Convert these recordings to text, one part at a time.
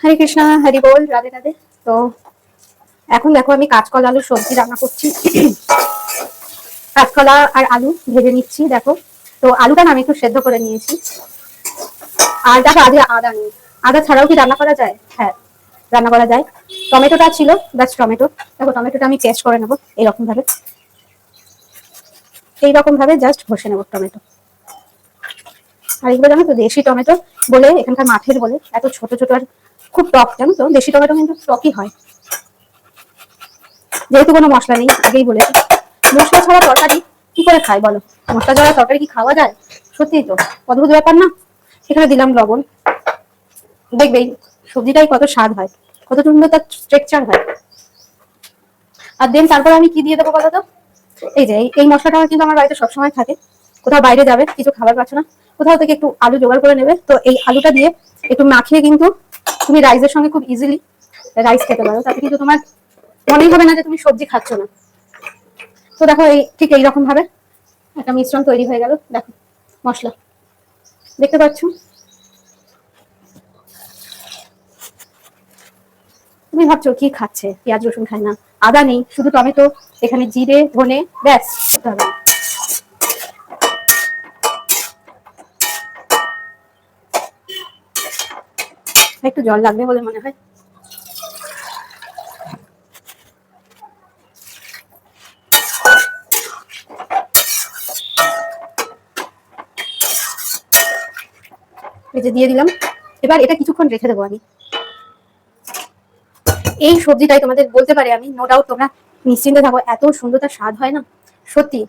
হরে কৃষ্ণা, হরি বল, রাধে রাধে। তো এখন দেখো আমি কাঁচকলা আলুর সবজি রান্না করছি। কাঁচকলা আর আলু ভেজে নিচ্ছি দেখো। তো আলুটা না আমি একটু সেদ্ধ করে নিয়েছি। আর দেখো আজকে আদা নেই। আদা ছাড়াও কি রান্না করা যায়? হ্যাঁ, রান্না করা যায়। টমেটোটা ছিল, ব্যাস টমেটো। দেখো টমেটোটা আমি পেস্ট করে নেবো এইরকম ভাবে জাস্ট ঘষে নেবো টমেটো। আর এগুলো জানো তো দেশি টমেটো বলে, এখানকার মাঠের বলে এত ছোট ছোট আর খুব টক, জানো তো দেশি টমেটো কিন্তু টকই হয়। যেহেতু কোনো মশলা নেই, আগেই বলেছি মশলা ছাড়া তরকারি কি করে খায় বলো? মশলা ছাড়া তরকারি কি খাওয়া যায়? সত্যিই তো অদ্ভুত ব্যাপার না। এখানে দিলাম লবণ, দেখবেই সবজিটাই কত স্বাদ হয়, কত সুন্দর তার স্ট্রাকচার হয়। আর দেন তারপরে আমি কি দিয়ে দেবো বলো তো? এই যে এই মশলাটা কিন্তু আমার বাড়িতে সবসময় থাকে। কোথাও বাইরে যাবে, কিছু খাবার পাচ্ছ না, কোথাও থেকে একটু আলু জোগাড় করে নেবে, তো এই আলুটা দিয়ে একটু মাখিয়ে কিন্তু তুমি রাইসের সঙ্গে খুব ইজিলি রাইস খেতে পারো। তাতে কিন্তু তোমার মনেই হবে না যে তুমি সবজি খাচ্ছ না। তো দেখো এই ঠিক এইরকম ভাবে একটা মিশ্রণ তৈরি হয়ে গেল। দেখো মশলা দেখতে পাচ্ছ? তুমি ভাবছো কি খাচ্ছে, পেঁয়াজ রসুন খায় না, আদা নেই, শুধু টমেটো, এখানে জিরে ধনে, ব্যাস। একটু জল লাগবে বলে মনে হয়। এই যে দিয়ে দিলাম। এবার এটা কিছুক্ষণ রেখে দেবো আমি। এই সবজিটাই তোমাদের বলতে পারে আমি, নো ডাউট তোমরা নিশ্চিন্তে থাকো, এত সুন্দর তার স্বাদ হয় না সত্যি।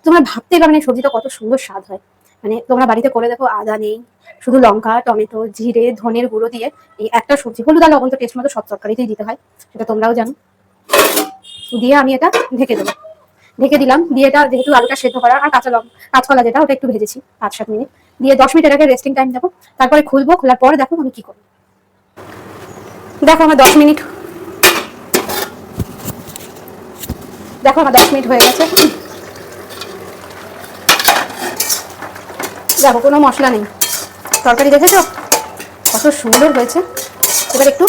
তোমরা ভাবতে পারবে না সবজিটা কত সুন্দর স্বাদ হয়। মানে তোমরা বাড়িতে করে দেখো, আদা নেই, শুধু লঙ্কা টমেটো জিরে ধনের গুঁড়ো দিয়ে এই একটা সবজি, হলুদ আর লবণ তো টেস্ট মতো সব তরকারিতেই দিতে হয়, সেটা তোমরাও জানো। দিয়ে আমি এটা ঢেকে দেবো। ঢেকে দিলাম, দিয়ে এটা যেহেতু আলুটা সেদ্ধ করা আর কাঁচকলা যেটা ওটা একটু ভেজেছি 5-7 মিনিট, দিয়ে 10 মিনিট এটাকে রেস্টিং টাইম দেবো। তারপরে খুলবো, খোলার পরে দেখো আমি কি করবো। দেখো আমার 10 মিনিট, দেখো আমার 10 মিনিট হয়ে গেছে। দেখো কোনো মশলা নেই, তরকারি দেখেছো কত সুন্দর হয়েছে। এবার একটু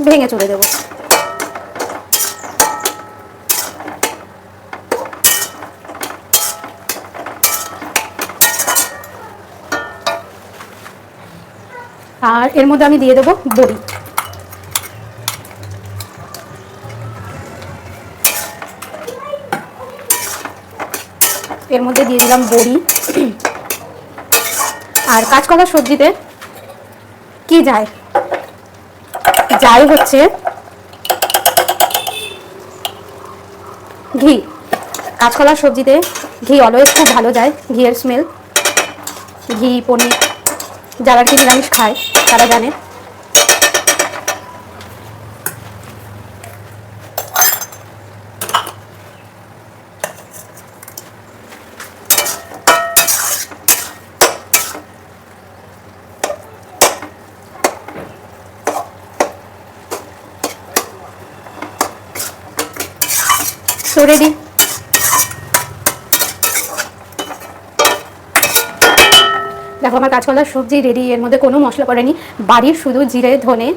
ভেঙে চলে দেবো। আর এর মধ্যে আমি দিয়ে দেবো বড়ি। এর মধ্যে দিয়ে দিলাম বড়ি। আর কাঁচকলা সবজিতে কি যায়, যাই হচ্ছে ঘি। কাঁচকলার সবজিতে ঘি অলওয়েজ খুব ভালো যায়, ঘিয়ের স্মেল। ঘি পনির যারা কি নিরামিষ খায় তারা জানে। তো রেডি। দেখো আমার কাঁচকলার সবজি রেডি, এর মধ্যে কোনো মশলা পড়েনি, বাড়ির শুধু জিরে ধনে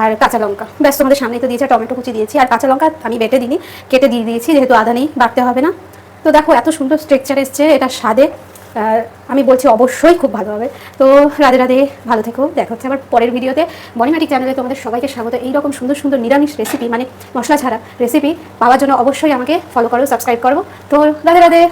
আর কাঁচা লঙ্কা, ব্যাস তোমাদের সামনে তো দিয়েছে, টমেটো কুচি দিয়েছি, আর কাঁচা লঙ্কা আমি বেটে দিইনি, কেটে দিয়ে দিয়েছি, যেহেতু আদা নেই বাটতে হবে না। তো দেখো এত সুন্দর স্ট্রাকচার এসছে, এটা স্বাদে আমি বলছি অবশ্যই খুব ভালো হবে। তো রাধে রাধে, ভালো থেকো, দেখা হচ্ছে আবার পরের ভিডিওতে। বনিমাটিক চ্যানেলে তোমাদের সবাইকে স্বাগত। এইরকম সুন্দর সুন্দর নিরামিষ রেসিপি, মানে মশলা ছাড়া রেসিপি পাওয়ার জন্য অবশ্যই আমাকে ফলো করো, সাবস্ক্রাইব করো। তো রাধে রাধে।